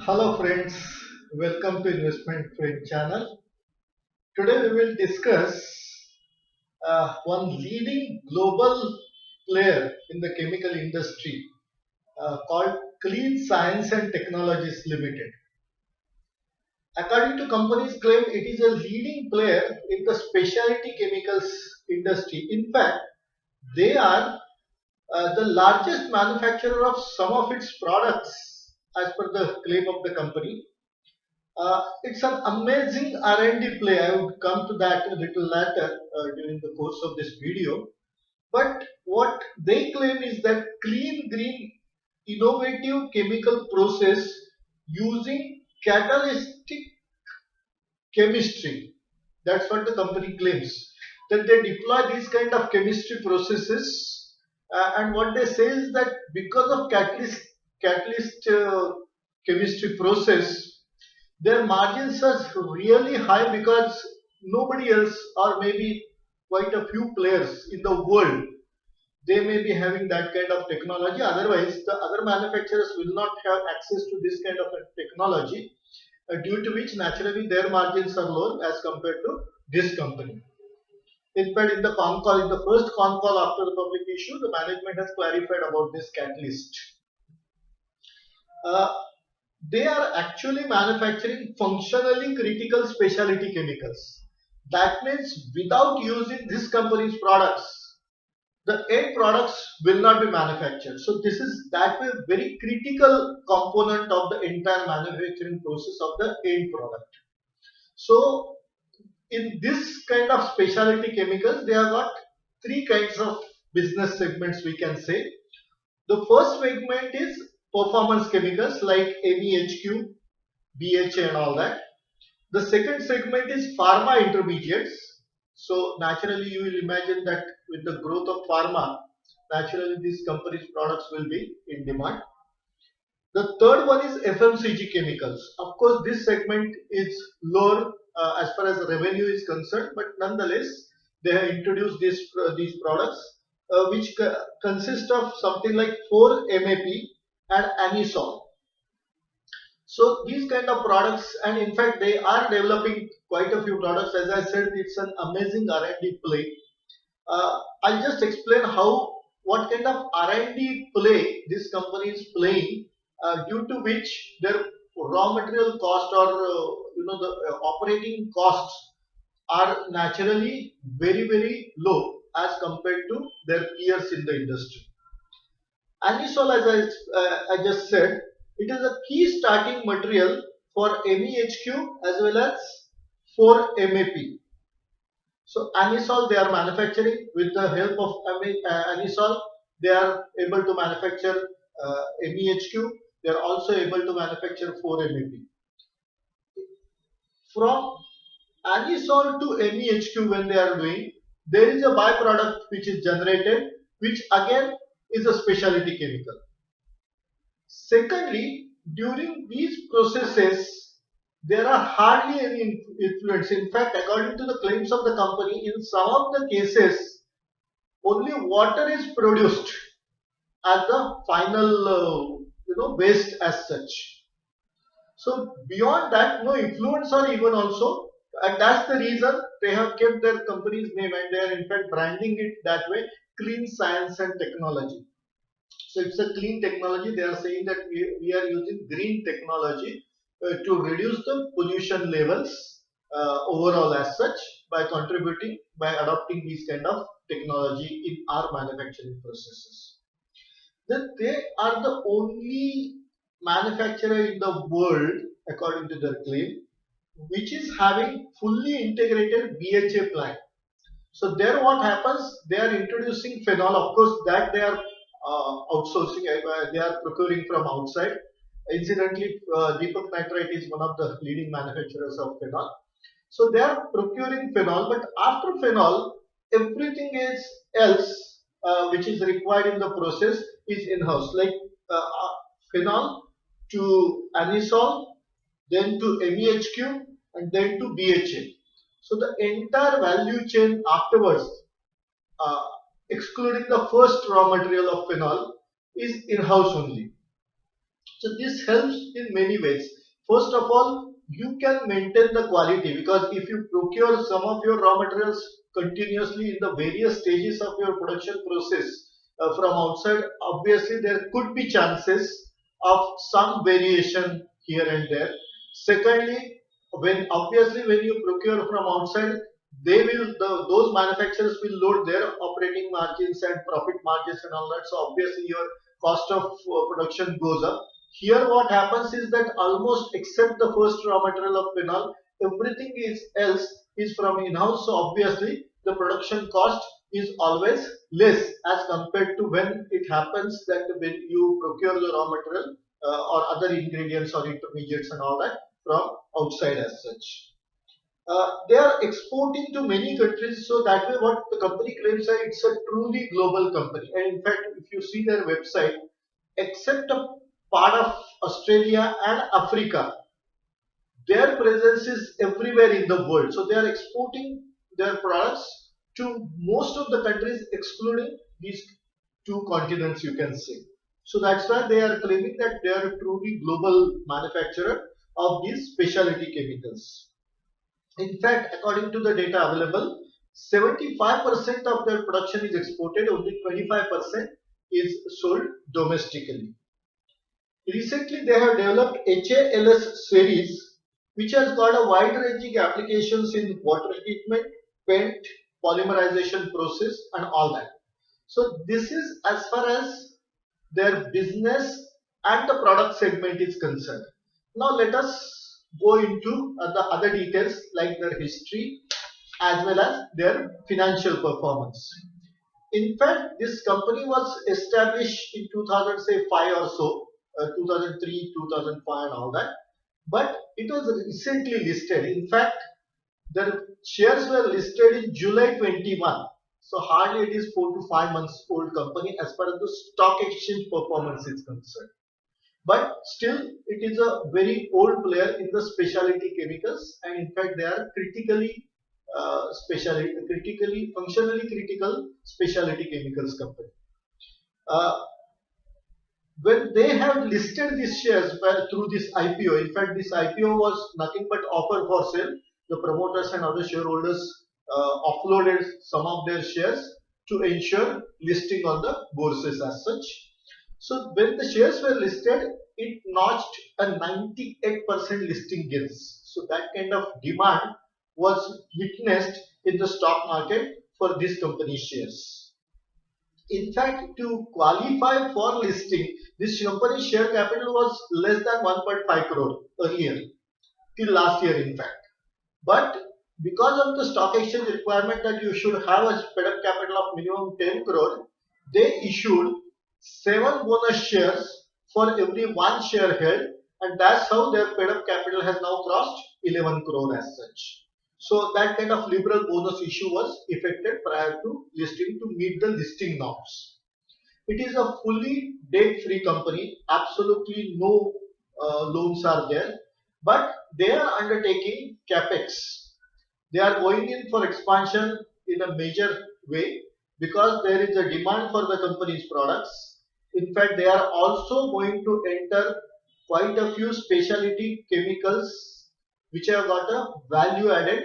Hello friends, welcome to Investment Friend channel. Today we will discuss one leading global player in the chemical industry called Clean Science and Technologies Limited. According to company's claim, it is a leading player in the specialty chemicals industry. In fact, they are the largest manufacturer of some of its products as per the claim of the company. It's an amazing R&D play. I would come to that a little later during the course of this video. But what they claim is that clean, green, innovative chemical process using catalytic chemistry. That's what the company claims. That they deploy these kind of chemistry processes, and what they say is that because of catalyst chemistry process, their margins are really high because nobody else, or maybe quite a few players in the world, they may be having that kind of technology. Otherwise, the other manufacturers will not have access to this kind of a technology, due to which naturally their margins are lower as compared to this company. In fact, in the con call, in the first con call after the public issue, the management has clarified about this catalyst. Uh, they are actually manufacturing functionally critical specialty chemicals. That means without using this company's products, the end products will not be manufactured. So this is that way very critical component of the entire manufacturing process of the end product. So in this kind of specialty chemicals, they have got three kinds of business segments, we can say. The first segment is performance chemicals like MEHQ, BHA and all that. The second segment is pharma intermediates. So naturally you will imagine that with the growth of pharma, naturally these companies' products will be in demand. The third one is FMCG chemicals. Of course, this segment is lower as far as revenue is concerned, but nonetheless, they have introduced these products, which consist of something like 4-MAP and anisole. So these kind of products, and in fact, they are developing quite a few products. As I said, it's an amazing R&D play. I'll just explain how what kind of R&D play this company is playing, due to which their raw material cost, or the operating costs are naturally very low as compared to their peers in the industry. Anisole, as I just said, it is a key starting material for MEHQ as well as 4-MAP. So anisole they are manufacturing with the help of anisole. They are able to manufacture MEHQ. They are also able to manufacture 4-MAP. From anisole to MEHQ, when they are doing, there is a byproduct which is generated, which again is a specialty chemical. Secondly, during these processes, there are hardly any influence. In fact, according to the claims of the company, in some of the cases, only water is produced as the final, waste as such. So beyond that, no influence or even also, and that's the reason they have kept their company's name, and they are in fact branding it that way, Clean Science and Technology. So it's a clean technology. They are saying that we are using green technology to reduce the pollution levels overall as such, by contributing, by adopting these kind of technology in our manufacturing processes. Then they are the only manufacturer in the world, according to their claim, which is having fully integrated BHA plant. So there what happens, they are introducing phenol, of course that they are outsourcing, they are procuring from outside. Incidentally, Deepak Nitrite is one of the leading manufacturers of phenol. So they are procuring phenol, but after phenol, everything else which is required in the process is in-house, like phenol to anisole, then to MEHQ, and then to BHA. So the entire value chain afterwards, uh, excluding the first raw material of phenol, is in-house only. So this helps in many ways. First of all, you can maintain the quality because if you procure some of your raw materials continuously in the various stages of your production process from outside, obviously there could be chances of some variation here and there. Secondly, when you procure from outside, those manufacturers will load their operating margins and profit margins and all that. So obviously your cost of production goes up. Here what happens is that almost except the first raw material of phenol, everything is else is from in-house. So obviously the production cost is always less as compared to when it happens that when you procure the raw material or other ingredients or intermediates and all that from outside as such. They are exporting to many countries, so that way what the company claims that it's a truly global company. And in fact, if you see their website, except a part of Australia and Africa, their presence is everywhere in the world. So they are exporting their products to most of the countries, excluding these two continents, you can say. So that's why they are claiming that they are a truly global manufacturer of these specialty chemicals. In fact, according to the data available, 75% of their production is exported, only 25% is sold domestically. Recently, they have developed HALS series, which has got a wide ranging applications in water treatment, paint, polymerization process, and all that. So, this is as far as their business and the product segment is concerned. Now, let us go into the other details like their history as well as their financial performance. In fact, this company was established in 2005 or so, 2003, 2005 and all that. But it was recently listed. In fact, the shares were listed in July 21. So hardly it is 4 to 5 months old company as far as the stock exchange performance is concerned. But still, it is a very old player in the specialty chemicals, and in fact, they are functionally critical specialty chemicals company. Uh, when they have listed these shares through this IPO, in fact, this IPO was nothing but offer for sale. The promoters and other shareholders offloaded some of their shares to ensure listing on the bourses as such. So when the shares were listed, it notched a 98% listing gains. So that kind of demand was witnessed in the stock market for this company's shares. In fact, to qualify for listing, this company's share capital was less than 1.5 crore earlier, till last year in fact. But because of the stock exchange requirement that you should have a paid-up capital of minimum 10 crore, they issued 7 bonus shares for every 1 share held, and that's how their paid-up capital has now crossed 11 crore as such. So that kind of liberal bonus issue was effected prior to listing to meet the listing norms. It is a fully debt-free company, absolutely no loans are there, but they are undertaking capex. They are going in for expansion in a major way because there is a demand for the company's products. In fact, they are also going to enter quite a few specialty chemicals which have got a value added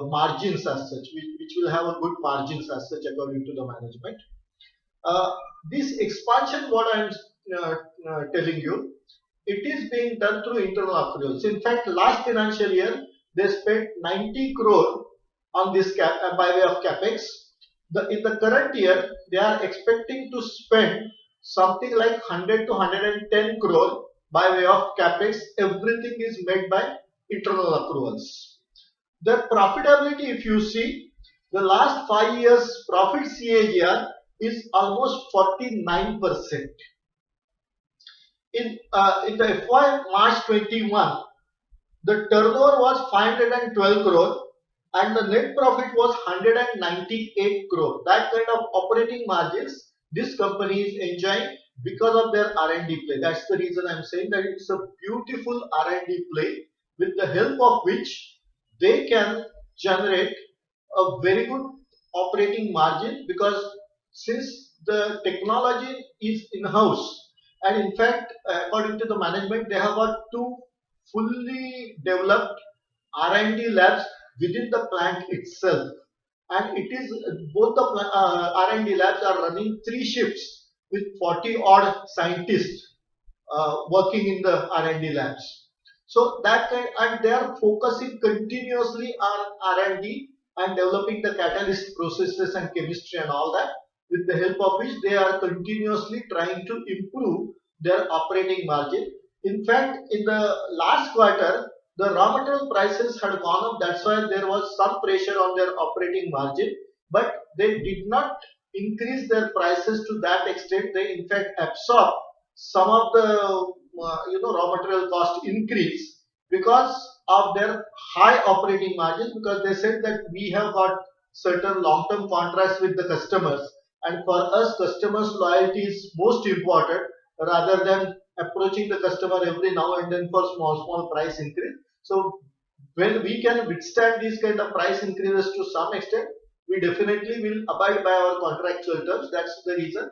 margins as such, which will have a good margins as such according to the management. Uh, this expansion, what I am telling you, it is being done through internal accruals. In fact, last financial year, they spent 90 crore on this by way of capex. In the current year, they are expecting to spend something like 100 to 110 crore by way of capex. Everything is made by internal accruals. The profitability, if you see, the last 5 years profit CAGR is almost 49%. In the FY March 21, the turnover was 512 crore and the net profit was 198 crore. That kind of operating margins this company is enjoying because of their R&D play. That's the reason I'm saying that it's a beautiful R&D play with the help of which they can generate a very good operating margin, because since the technology is in-house, And in fact, according to the management, they have got two fully developed R&D labs within the plant itself. And it is both the R&D labs are running three shifts with 40 odd scientists working in the R&D labs. So that kind, and they are focusing continuously on R&D and D and developing the catalyst processes and chemistry and all that, with the help of which they are continuously trying to improve their operating margin. In fact, in the last quarter, the raw material prices had gone up. That's why there was some pressure on their operating margin, but they did not increase their prices to that extent. They in fact absorbed some of the raw material cost increase because of their high operating margins, because they said that we have got certain long term contracts with the customers, and for us customers loyalty is most important rather than approaching the customer every now and then for small price increase. So when we can withstand these kind of price increases to some extent, we definitely will abide by our contractual terms. That's the reason.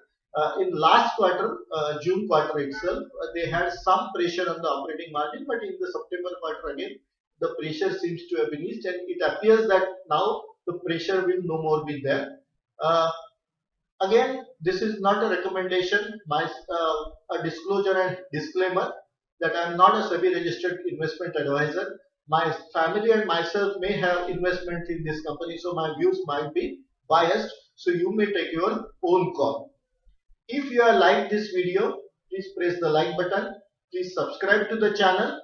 In last quarter, June quarter itself, they had some pressure on the operating margin, but in the September quarter again, the pressure seems to have been eased, and it appears that now the pressure will no more be there. Uh, Again, this is not a recommendation, a disclosure and disclaimer that I am not a SEBI registered investment advisor. My family and myself may have investments in this company, so my views might be biased. So you may take your own call. If you have liked this video, please press the like button. Please subscribe to the channel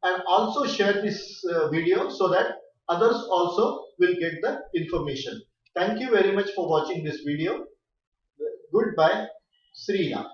and also share this video so that others also will get the information. Thank you very much for watching this video. Goodbye, Sri Ram.